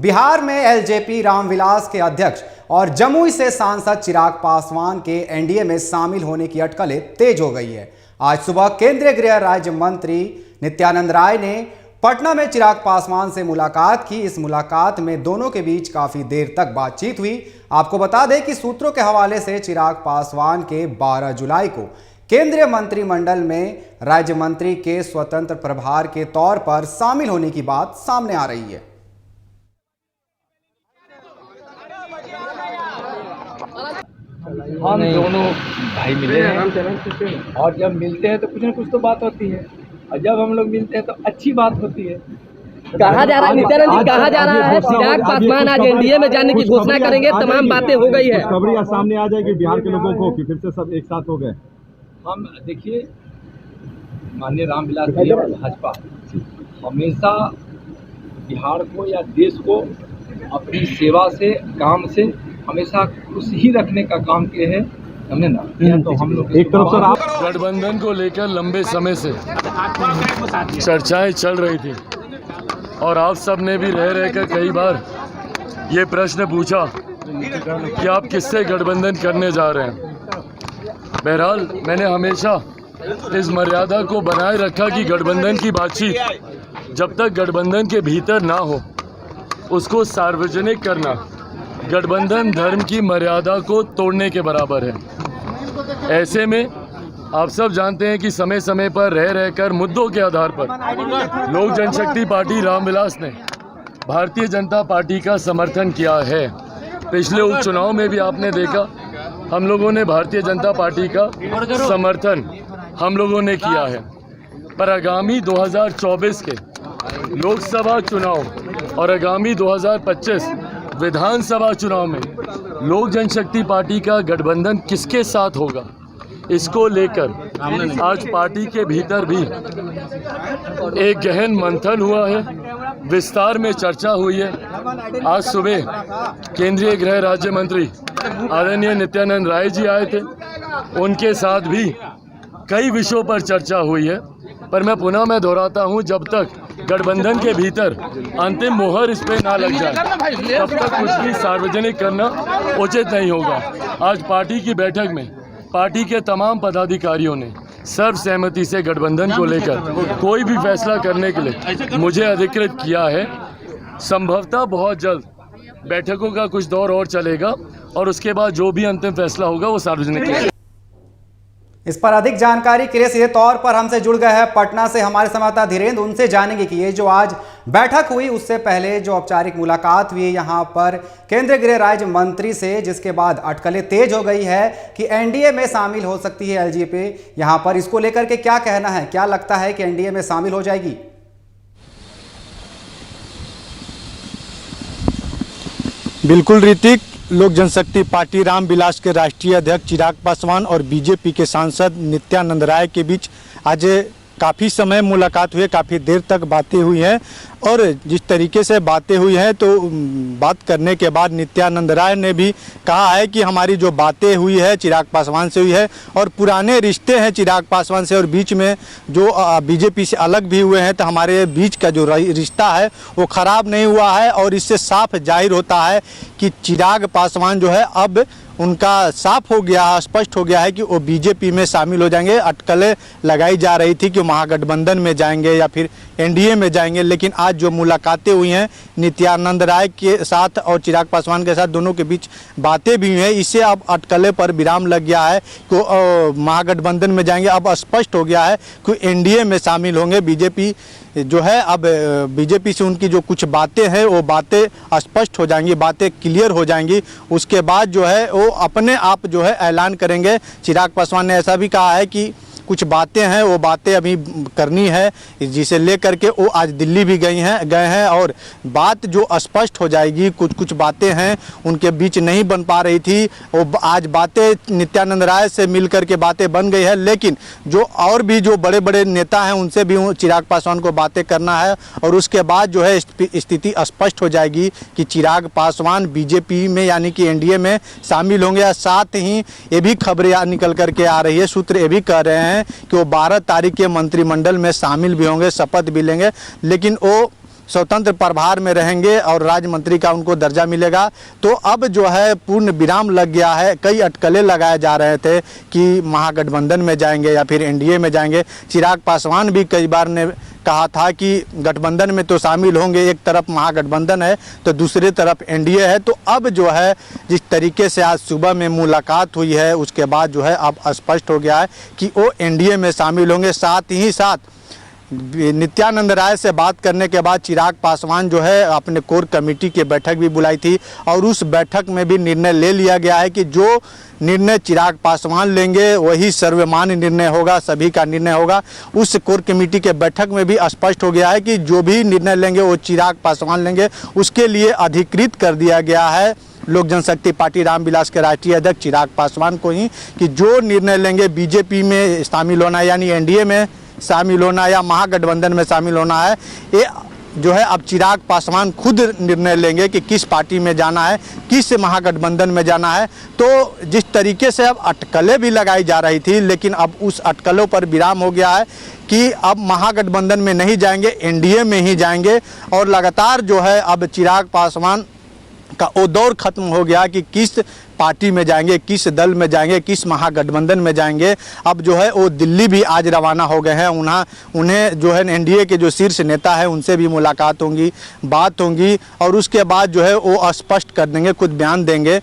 बिहार में एलजेपी रामविलास के अध्यक्ष और जमुई से सांसद चिराग पासवान के एनडीए में शामिल होने की अटकलें तेज हो गई है। आज सुबह केंद्रीय गृह राज्य मंत्री नित्यानंद राय ने पटना में चिराग पासवान से मुलाकात की। इस मुलाकात में दोनों के बीच काफी देर तक बातचीत हुई। आपको बता दें कि सूत्रों के हवाले से चिराग पासवान के 12 जुलाई को केंद्रीय मंत्रिमंडल में राज्य मंत्री के स्वतंत्र प्रभार के तौर पर शामिल होने की बात सामने आ रही है। हम दोनों भाई मिले हैं और जब मिलते हैं तो कुछ न कुछ तो बात होती है और जब हम लोग मिलते हैं तो अच्छी बात होती है। कहा जा रहा है नित्यानंद जी, कहा जा रहा है चिराग पासवान आज एनडीए में जाने की घोषणा करेंगे। तमाम बातें हो गई है, खबरें सामने आ जाएगी बिहार के लोगों को कि फिर से सब एक साथ हो गए। हम देखिए, माननीय रामविलास जी और भाजपा हमेशा बिहार को या देश को अपनी सेवा से, काम से हमेशा खुश ही रखने का काम किए हैं। हमने ना तो हम लोग एक तरफ सर आप गठबंधन को लेकर लंबे समय से चर्चाएं चल रही थी और आप सब ने भी रहकर कई बार ये प्रश्न पूछा कि आप किससे गठबंधन करने जा रहे हैं। बहरहाल मैंने हमेशा इस मर्यादा को बनाए रखा कि गठबंधन की बातचीत जब तक गठबंधन के भीतर ना हो उसको सार्वजनिक करना गठबंधन धर्म की मर्यादा को तोड़ने के बराबर है। ऐसे में आप सब जानते हैं कि समय समय पर रहकर मुद्दों के आधार पर लोक जनशक्ति पार्टी रामविलास ने भारतीय जनता पार्टी का समर्थन किया है। पिछले उपचुनाव में भी आपने देखा हम लोगों ने भारतीय जनता पार्टी का समर्थन हम लोगों ने किया है। पर आगामी 2024 के लोकसभा चुनाव और आगामी 2025 विधानसभा चुनाव में लोक जनशक्ति पार्टी का गठबंधन किसके साथ होगा, इसको लेकर आज पार्टी के भीतर भी एक गहन मंथन हुआ है, विस्तार में चर्चा हुई है। आज सुबह केंद्रीय गृह राज्य मंत्री आदरणीय नित्यानंद राय जी आए थे, उनके साथ भी कई विषयों पर चर्चा हुई है। पर मैं पुनः दोहराता हूं, जब तक गठबंधन के भीतर अंतिम मोहर इस पे ना लग जाए तब तक कुछ भी सार्वजनिक करना उचित नहीं होगा। आज पार्टी की बैठक में पार्टी के तमाम पदाधिकारियों ने सर्वसहमति से गठबंधन को लेकर कोई भी फैसला करने के लिए मुझे अधिकृत किया है। संभवतः बहुत जल्द बैठकों का कुछ दौर और चलेगा और उसके बाद जो भी अंतिम फैसला होगा वो सार्वजनिक किया। इस पर अधिक जानकारी के लिए सीधे तौर पर हमसे जुड़ गए हैं पटना से हमारे संवाददाता धीरेन्द्र। उनसे जानेंगे कि ये जो आज बैठक हुई उससे पहले जो औपचारिक मुलाकात हुई यहाँ पर केंद्रीय गृह राज्य मंत्री से, जिसके बाद अटकलें तेज हो गई है कि एनडीए में शामिल हो सकती है एलजेपी। यहाँ पर इसको लेकर के क्या कहना है, क्या लगता है कि एनडीए में शामिल हो जाएगी? बिल्कुल ऋतिक, लोक जनशक्ति पार्टी रामविलास के राष्ट्रीय अध्यक्ष चिराग पासवान और बीजेपी के सांसद नित्यानंद राय के बीच आज काफ़ी समय मुलाकात हुई है, काफ़ी देर तक बातें हुई हैं। और जिस तरीके से बातें हुई हैं तो बात करने के बाद नित्यानंद राय ने भी कहा है कि हमारी जो बातें हुई है चिराग पासवान से हुई है और पुराने रिश्ते हैं चिराग पासवान से और बीच में जो बीजेपी से अलग भी हुए हैं, तो हमारे बीच का जो रिश्ता है वो ख़राब नहीं हुआ है। और इससे साफ जाहिर होता है कि चिराग पासवान जो है अब उनका साफ हो गया, स्पष्ट हो गया है कि वो बीजेपी में शामिल हो जाएंगे। अटकलें लगाई जा रही थी कि महागठबंधन में जाएंगे या फिर एनडीए में जाएंगे, लेकिन आज जो मुलाकातें हुई हैं नित्यानंद राय के साथ और चिराग पासवान के साथ, दोनों के बीच बातें भी हुई हैं। इससे अब अटकलें पर विराम लग गया है कि महागठबंधन में जाएंगे। अब स्पष्ट हो गया है कि एनडीए में शामिल होंगे। बीजेपी जो है अब बीजेपी से उनकी जो कुछ बातें हैं वो बातें स्पष्ट हो जाएंगी, बातें क्लियर हो जाएंगी। उसके बाद जो है वो अपने आप जो है ऐलान करेंगे। चिराग पासवान ने ऐसा भी कहा है कि कुछ बातें हैं वो बातें अभी करनी है, जिसे लेकर के वो आज दिल्ली भी गए हैं और बात जो स्पष्ट हो जाएगी। कुछ बातें हैं उनके बीच नहीं बन पा रही थी, वो आज बातें नित्यानंद राय से मिलकर के बातें बन गई है। लेकिन जो और भी जो बड़े बड़े नेता हैं उनसे भी चिराग पासवान को बातें करना है और उसके बाद जो है स्थिति स्पष्ट हो जाएगी कि चिराग पासवान बीजेपी में यानी कि एनडीए में शामिल होंगे। साथ ही ये भी खबरें निकल करके आ रही है, सूत्र ये भी कह रहे हैं कि वो 12 तारीख के मंत्रिमंडल में शामिल भी होंगे, शपथ भी लेंगे। लेकिन वो स्वतंत्र प्रभार में रहेंगे और राज्य मंत्री का उनको दर्जा मिलेगा। तो अब जो है पूर्ण विराम लग गया है। कई अटकलें लगाए जा रहे थे कि महागठबंधन में जाएंगे या फिर एनडीए में जाएंगे। चिराग पासवान भी कई बार ने कहा था कि गठबंधन में तो शामिल होंगे, एक तरफ महागठबंधन है तो दूसरी तरफ एनडीए है। तो अब जो है जिस तरीके से आज सुबह में मुलाकात हुई है उसके बाद जो है अब स्पष्ट हो गया है कि वो एनडीए में शामिल होंगे। साथ ही साथ नित्यानंद राय से बात करने के बाद चिराग पासवान जो है अपने कोर कमेटी की बैठक भी बुलाई थी और उस बैठक में भी निर्णय ले लिया गया है कि जो निर्णय चिराग पासवान लेंगे वही सर्वमान्य निर्णय होगा, सभी का निर्णय होगा। उस कोर कमेटी के बैठक में भी स्पष्ट हो गया है कि जो भी निर्णय लेंगे वो चिराग पासवान लेंगे। उसके लिए अधिकृत कर दिया गया है लोक जनशक्ति पार्टी रामविलास के राष्ट्रीय अध्यक्ष चिराग पासवान को ही कि जो निर्णय लेंगे बीजेपी में शामिल होना यानी एनडीए में शामिल होना या महागठबंधन में शामिल होना है, ये जो है अब चिराग पासवान खुद निर्णय लेंगे कि किस पार्टी में जाना है, किस महागठबंधन में जाना है। तो जिस तरीके से अब अटकलें भी लगाई जा रही थी लेकिन अब उस अटकलों पर विराम हो गया है कि अब महागठबंधन में नहीं जाएंगे, एनडीए में ही जाएंगे। और लगातार जो है अब चिराग पासवान का वो दौर खत्म हो गया कि किस पार्टी में जाएंगे, किस दल में जाएंगे, किस महागठबंधन में जाएंगे। अब जो है वो दिल्ली भी आज रवाना हो गए हैं। उन्हें जो है एनडीए के जो शीर्ष नेता है उनसे भी मुलाकात होंगी, बात होंगी और उसके बाद जो है वो स्पष्ट कर देंगे, खुद बयान देंगे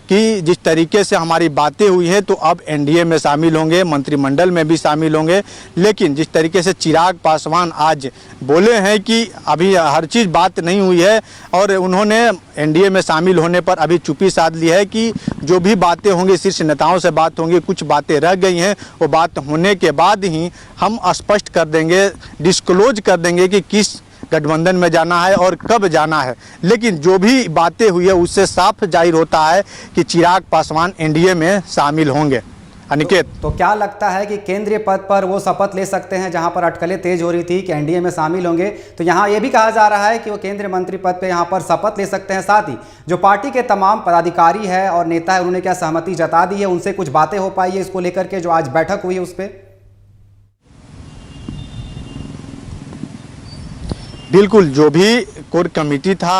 कि जिस तरीके से हमारी बातें हुई हैं तो अब एनडीए में शामिल होंगे, मंत्रिमंडल में भी शामिल होंगे। लेकिन जिस तरीके से चिराग पासवान आज बोले हैं कि अभी हर चीज़ बात नहीं हुई है और उन्होंने एनडीए में शामिल होने पर अभी चुप्पी साध ली है कि जो भी बातें होंगी शीर्ष नेताओं से बात होंगी, कुछ बातें रह गई हैं वो बात होने के बाद ही हम स्पष्ट कर देंगे, डिस्क्लोज कर देंगे कि किस गठबंधन में जाना है और कब जाना है। लेकिन जो भी बातें हुई है उससे साफ जाहिर होता है कि चिराग पासवान एनडीए में शामिल होंगे। अनिकेत, तो क्या लगता है कि केंद्रीय पद पर वो शपथ ले सकते हैं जहां पर अटकलें तेज हो रही थी कि एनडीए में शामिल होंगे? तो यहां ये भी कहा जा रहा है कि वो केंद्रीय मंत्री पद पे यहां पर शपथ ले सकते हैं। साथ ही जो पार्टी के तमाम पदाधिकारी है और नेता है उन्होंने क्या सहमति जता दी है, उनसे कुछ बातें हो पाई है इसको लेकर के जो आज बैठक हुई है उस पर? बिल्कुल, जो भी कोर कमेटी था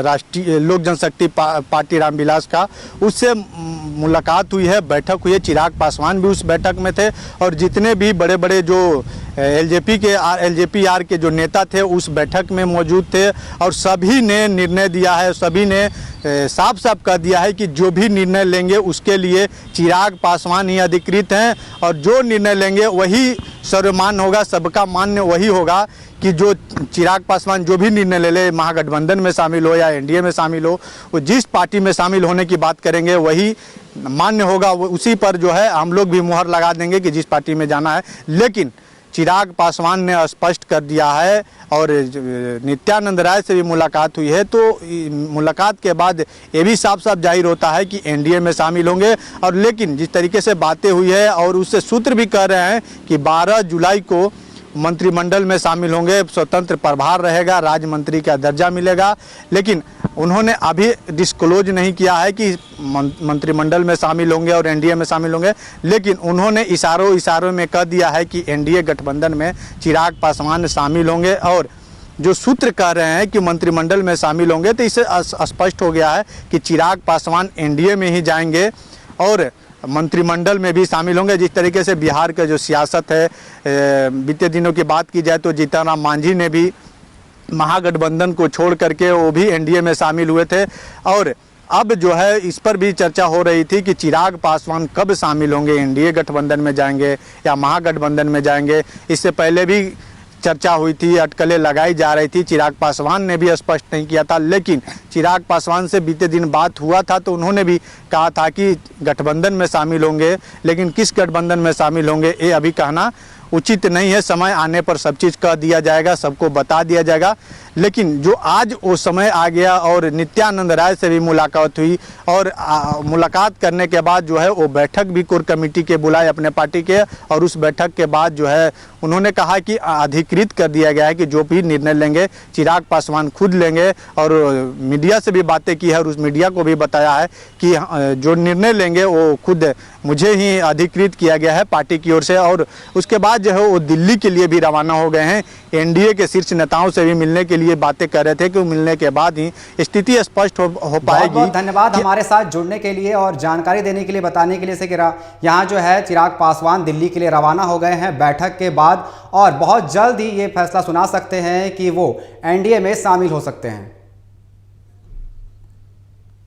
राष्ट्रीय लोक जनशक्ति पार्टी रामविलास का, उससे मुलाकात हुई है, बैठक हुई है। चिराग पासवान भी उस बैठक में थे और जितने भी बड़े बड़े जो एलजेपीआर के जो नेता थे उस बैठक में मौजूद थे और सभी ने निर्णय दिया है, सभी ने साफ साफ कह दिया है कि जो भी निर्णय लेंगे उसके लिए चिराग पासवान ही अधिकृत हैं और जो निर्णय लेंगे वही सर्वमान्य होगा, सबका मान्य वही होगा कि जो चिराग पासवान जो भी निर्णय ले ले, महागठबंधन में शामिल हो या एनडीए में शामिल हो, वो जिस पार्टी में शामिल होने की बात करेंगे वही मान्य होगा, वो उसी पर जो है हम लोग भी मुहर लगा देंगे कि जिस पार्टी में जाना है। लेकिन चिराग पासवान ने स्पष्ट कर दिया है और नित्यानंद राय से भी मुलाकात हुई है तो मुलाकात के बाद ये भी साफ साफ जाहिर होता है कि एनडीए में शामिल होंगे। और लेकिन जिस तरीके से बातें हुई है और उससे सूत्र भी कह रहे हैं कि 12 जुलाई को मंत्रिमंडल में शामिल होंगे, स्वतंत्र प्रभार रहेगा, राज्य मंत्री का दर्जा मिलेगा। लेकिन उन्होंने अभी डिस्क्लोज नहीं किया है कि मंत्रिमंडल में शामिल होंगे और एनडीए में शामिल होंगे, लेकिन उन्होंने इशारों में कह दिया है कि एनडीए गठबंधन में चिराग पासवान शामिल होंगे। और जो सूत्र कह रहे हैं कि मंत्रिमंडल में शामिल होंगे तो इससे स्पष्ट हो गया है कि चिराग पासवान एनडीए में ही जाएंगे और मंत्रिमंडल में भी शामिल होंगे। जिस तरीके से बिहार का जो सियासत है, बीते दिनों की बात की जाए तो जीतन राम मांझी ने भी महागठबंधन को छोड़ करके वो भी एनडीए में शामिल हुए थे। और अब जो है इस पर भी चर्चा हो रही थी कि चिराग पासवान कब शामिल होंगे, एनडीए गठबंधन में जाएंगे या महागठबंधन में जाएंगे। इससे पहले भी चर्चा हुई थी, अटकलें लगाई जा रही थी, चिराग पासवान ने भी स्पष्ट नहीं किया था। लेकिन चिराग पासवान से बीते दिन बात हुआ था तो उन्होंने भी कहा था कि गठबंधन में शामिल होंगे, लेकिन किस गठबंधन में शामिल होंगे ये अभी कहना उचित नहीं है। समय आने पर सब चीज़ कह दिया जाएगा, सबको बता दिया जाएगा। लेकिन जो आज वो समय आ गया और नित्यानंद राय से भी मुलाकात हुई और मुलाकात करने के बाद जो है वो बैठक भी कोर कमेटी के बुलाए अपने पार्टी के, और उस बैठक के बाद जो है उन्होंने कहा कि अधिकृत कर दिया गया है कि जो भी निर्णय लेंगे चिराग पासवान खुद लेंगे। और मीडिया से भी बातें की है और उस मीडिया को भी बताया है कि जो निर्णय लेंगे वो खुद मुझे ही अधिकृत किया गया है पार्टी की ओर से। और उसके बाद जो है वो दिल्ली के लिए भी रवाना हो गए हैं। एनडीए के शीर्ष नेताओं से भी मिलने के लिए बातें कर रहे थे कि मिलने के बाद ही स्थिति स्पष्ट हो पाएगी। बहुत धन्यवाद हमारे साथ जुड़ने के लिए और जानकारी देने के लिए, बताने के लिए से कि यहाँ जो है चिराग पासवान दिल्ली के लिए रवाना हो गए हैं बैठक के बाद और बहुत जल्द ही ये फैसला सुना सकते हैं कि वो एनडीए में शामिल हो सकते हैं।